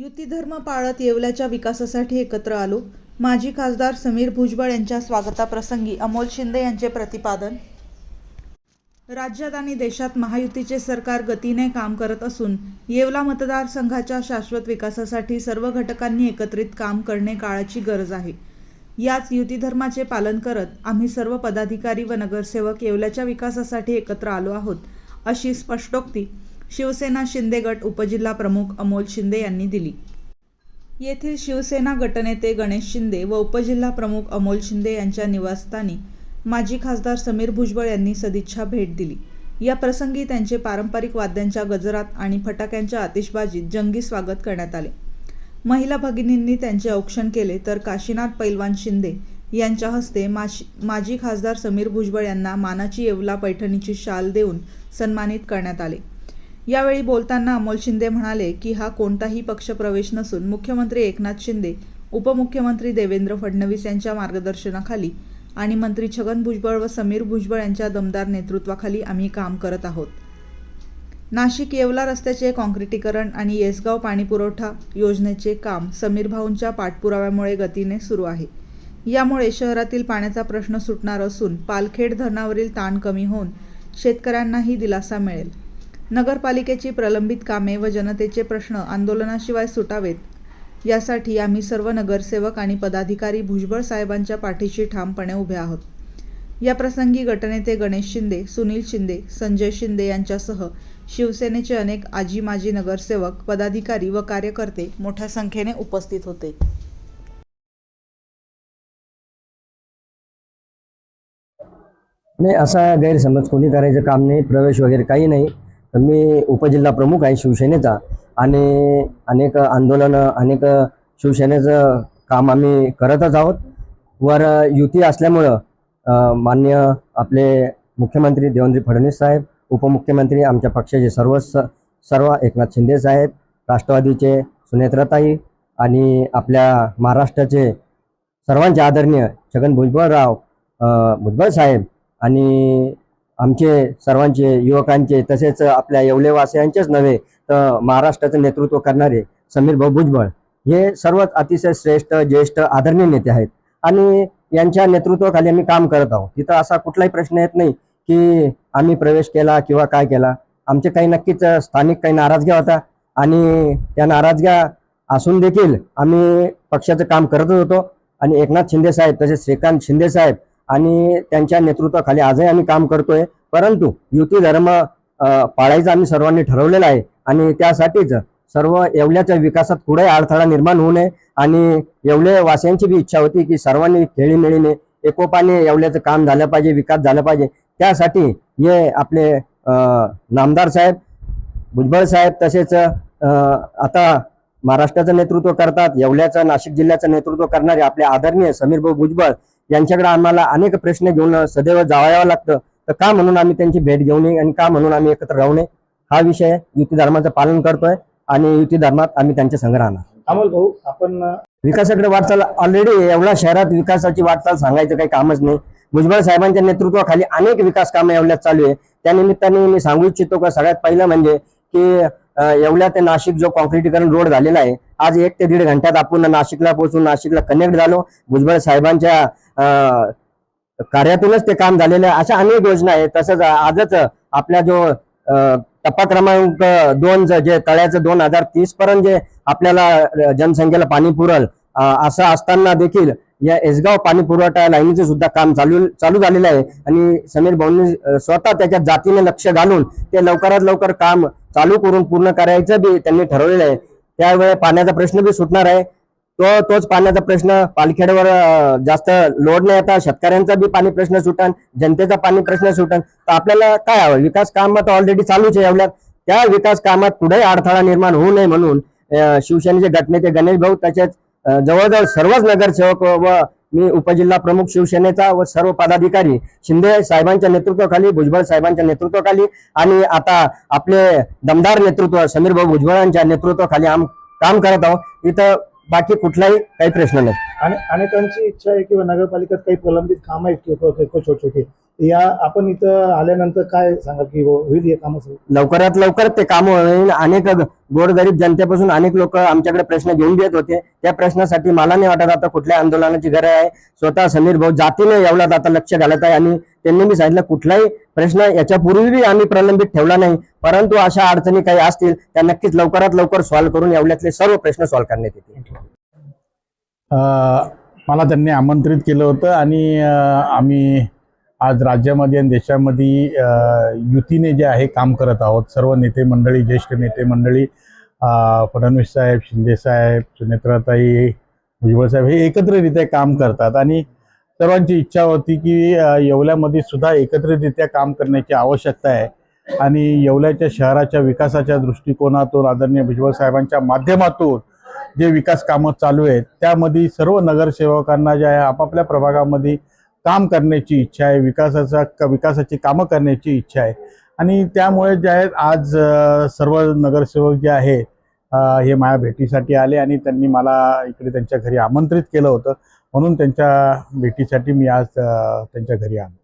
युती धर्म पाळत येवल्याच्या विकासासाठी एकत्र आलो. माजी खासदार समीर भुजबळ यांच्या स्वागताप्रसंगी अमोल शिंदे यांचे प्रतिपादन. राज्यात आणि देशात महायुतीचे सरकार गतीने काम करत असून येवला मतदारसंघाच्या शाश्वत विकासासाठी सर्व घटकांनी एकत्रित काम करणे काळाची गरज आहे. याच युती धर्माचे पालन करत आम्ही सर्व पदाधिकारी व नगरसेवक येवल्याच्या विकासासाठी एकत्र आलो आहोत, अशी स्पष्टोक्ती शिवसेना शिंदे गट उपजिल्हा प्रमुख अमोल शिंदे यांनी दिली. येथील शिवसेना गटनेते गणेश शिंदे व उपजिल्हा प्रमुख अमोल शिंदे यांच्या निवासस्थानी माजी खासदार समीर भुजबळ यांनी सदिच्छा भेट दिली. या प्रसंगी त्यांचे पारंपरिक वाद्यांच्या गजरात आणि फटाक्यांच्या आतिषबाजीत जंगी स्वागत करण्यात आले. महिला भगिनींनी त्यांचे औक्षण केले तर काशीनाथ पैलवान शिंदे यांच्या हस्ते माजी खासदार समीर भुजबळ यांना मानाची येवला पैठणीची शाल देऊन सन्मानित करण्यात आले. यावेळी बोलताना अमोल शिंदे म्हणाले की हा कोणताही पक्षप्रवेश नसून मुख्यमंत्री एकनाथ शिंदे, उपमुख्यमंत्री देवेंद्र फडणवीस यांच्या मार्गदर्शनाखाली आणि मंत्री छगन भुजबळ व समीर भुजबळ यांच्या दमदार नेतृत्वाखाली आम्ही काम करत आहोत. नाशिक येवला रस्त्याचे काँक्रिटीकरण आणि येसगाव पाणीपुरवठा योजनेचे काम समीर भाऊंच्या पाठपुराव्यामुळे गतीने सुरू आहे. यामुळे शहरातील पाण्याचा प्रश्न सुटणार असून पालखेड धरणावरील ताण कमी होऊन शेतकऱ्यांनाही दिलासा मिळेल. नगरपालिकेची प्रलंबित कामे व जनतेचे प्रश्न आंदोलनाशिवाय सुटावेत यासाठी आम्ही सर्व नगरसेवक आणि पदाधिकारी भुजबळ साहेबांच्या पाठीशी ठामपणे उभे आहोत. या प्रसंगी गटनेते गणेश शिंदे, सुनील शिंदे, संजय शिंदे यांच्यासह शिवसेनेचे अनेक आजी माजी नगरसेवक, पदाधिकारी व कार्यकर्ते मोठ्या संख्येने उपस्थित होते. नाही, असा गैरसमज कोणी करायचं काम नाही. प्रवेश वगैरे काही नाही. मी उपजिल्हा प्रमुख आहे शिवसेनेचा आणि अनेक आंदोलनं, अनेक शिवसेनेचं काम आम्ही करतच आहोत. वर युती असल्यामुळं माननीय आपले मुख्यमंत्री देवेंद्र फडणवीस साहेब, उपमुख्यमंत्री आमच्या पक्षाचे सर्व एकनाथ शिंदे साहेब, राष्ट्रवादीचे सुनेत्राताई आणि आपल्या महाराष्ट्राचे सर्वांचे आदरणीय छगन भुजबळ साहेब आणि आमचे सर्वांचे युवकांचे तसेच आपल्या येवलेवासियांचेच नव्हे तर महाराष्ट्राचं नेतृत्व करणारे समीर भाऊ भुजबळ हे सर्वच अतिशय श्रेष्ठ, ज्येष्ठ, आदरणीय नेते आहेत आणि यांच्या नेतृत्वाखाली आम्ही काम करत आहोत. तिथं असा कुठलाही प्रश्न येत नाही की आम्ही प्रवेश केला किंवा काय केला. आमचे काही नक्कीच स्थानिक काही नाराजग्या होता आणि त्या नाराजग्या असून देखील आम्ही पक्षाचं काम करतच होतो आणि एकनाथ शिंदे साहेब तसेच श्रीकांत शिंदे साहेब आणि त्यांच्या नेतृत्वाखाली आजही आम्ही काम करतोय. परंतु युती धर्म पाळायचं आम्ही सर्वांनी ठरवलेलं आहे आणि त्यासाठीच सर्व येवल्याच्या विकासात कुठेही अडथळा निर्माण होऊ नये आणि येवले वासियांची बी इच्छा होती की सर्वांनी खेळीमेळीने एकोपाने येवल्याचं काम झालं पाहिजे, विकास झाला पाहिजे. त्यासाठी हे आपले नामदार साहेब भुजबळ साहेब तसेच आता महाराष्ट्राचं नेतृत्व करतात, येवल्याचं नाशिक जिल्ह्याचं नेतृत्व करणारे आपले आदरणीय समीर भाऊ भुजबळ यांच्याकडे आम्हाला अनेक प्रश्न घेऊन सदैव जावयावं लागतं. तर का म्हणून आम्ही त्यांची भेट घेऊ नये आणि का म्हणून आम्ही एकत्र राहू नये हा विषय युती धर्माचं पालन करतोय आणि युती धर्मात आम्ही त्यांच्या संग राहणार. अमोल भाऊ, आपण विकासाकडे वाटचाल ऑलरेडी येवला शहरात विकासाची वाटचाल सांगायचं काही कामच नाही. भुजबळ साहेबांच्या नेतृत्वाखाली अनेक विकास कामं येवल्यात चालू आहे. त्यानिमित्ताने मी सांगू इच्छितो का सगळ्यात पहिलं म्हणजे की येवला ते नाशिक जो काँक्रिटीकरण रोड झालेला आहे, आज 1 ते 1.5 घंट्यात आपण नाशिकला पोहोचून नाशिकला कनेक्ट झालो. भुजबळ साहेबांच्या कार्यातूनच ते काम झालेलं आहे. अशा अनेक योजना आहेत. तसंच आजच आपल्या जो टप्पा क्रमांक 2 जे तळ्याचं 2030 पर्यंत जे आपल्याला जनसंख्येला पाणी पुरल असं असताना देखील या येसगाव पाणी पुरवठा लाईनीचं सुद्धा काम चालू झालेलं आहे आणि समीर भाऊंनी स्वतः त्याच्या जातीने लक्ष घालून ते लवकरात लवकर काम चालू करून पूर्ण करायचं बी त्यांनी ठरवलेलं आहे. त्यावेळी पाण्याचा प्रश्न बी सुटणार आहे. तोच पाण्याचा प्रश्न पालखेडवर जास्त लोड नाही येता, शेतकऱ्यांचा बी पाणी प्रश्न सुटन, जनतेचा पाणी प्रश्न सुटन. तर आपल्याला काय हवं, विकास कामात ऑलरेडी चालूच आहे येवल्यात. त्या विकास कामात पुढे अडथळा निर्माण होऊ नये म्हणून शिवसेनेचे गटनेते गणेश भाऊ तसेच जवळजवळ सर्वच नगरसेवक व मी उपजिल्हा प्रमुख शिवसेनेचा व सर्व पदाधिकारी शिंदे साहेबांच्या नेतृत्वाखाली, भुजबळ साहेबांच्या नेतृत्वाखाली आणि आता आपले दमदार नेतृत्व समीर भाऊ भुजबळांच्या नेतृत्वाखाली काम करत आहोत. इथं बाकी कुठलाही काही प्रश्न नाही. आणि अनेकांची इच्छा आहे किंवा नगरपालिकेत काही प्रलंबित काम आहेत किंवा छोटे छोटे या आपण इथं आल्यानंतर काय सांगाल की होईल हे काम सुरू? लवकरात लवकर ते काम होईल. अनेक गोरगरीब जनतेपासून अनेक लोक आमच्याकडे प्रश्न घेऊन देत होते. त्या प्रश्नासाठी मला नाही वाटत आता कुठल्या आंदोलनाची गरज आहे. स्वतः समीर भाऊ जातीने एवढ्यात आता लक्ष घालत आहे आणि त्यांनी मी सांगितलं कुठलाही प्रश्न याच्यापूर्वी आम्ही प्रलंबित ठेवला नाही, परंतु अशा अडचणी काही असतील त्या नक्कीच लवकरात लवकर सॉल्व्ह करून एवढ्यातले सर्व प्रश्न सॉल्व्ह करण्यात येतील. मला त्यांनी आमंत्रित केलं होतं आणि आम्ही आज राज्यामध्ये आणि देशामध्ये युतीने जे आहे काम करत आहोत. सर्व नेते मंडळी, ज्येष्ठ नेते मंडळी, फडणवीस साहेब, शिंदे साहेब, सुनेत्राताई, भुजबळ साहेब हे एकत्रितरित्या काम करतात आणि सर्वांची इच्छा होती की येवल्यामध्ये सुद्धा एकत्रितरित्या काम करण्याची आवश्यकता आहे आणि येवल्याच्या शहराच्या विकासाच्या दृष्टिकोनातून आदरणीय भुजबळ साहेबांच्या माध्यमातून जे विकास कामं चालू आहेत त्यामध्ये सर्व नगरसेवकांना जे आहे आपापल्या प्रभागामध्ये काम करण्याची इच्छा आहे, विकासाची कामं करण्याची इच्छा आहे आणि त्यामुळे जे आहेत आज सर्व नगरसेवक जे आहेत हे माझ्या भेटीसाठी आले आणि त्यांनी मला इकडे त्यांच्या घरी आमंत्रित केलं होतं, म्हणून त्यांच्या भेटीसाठी मी आज त्यांच्या घरी आलो.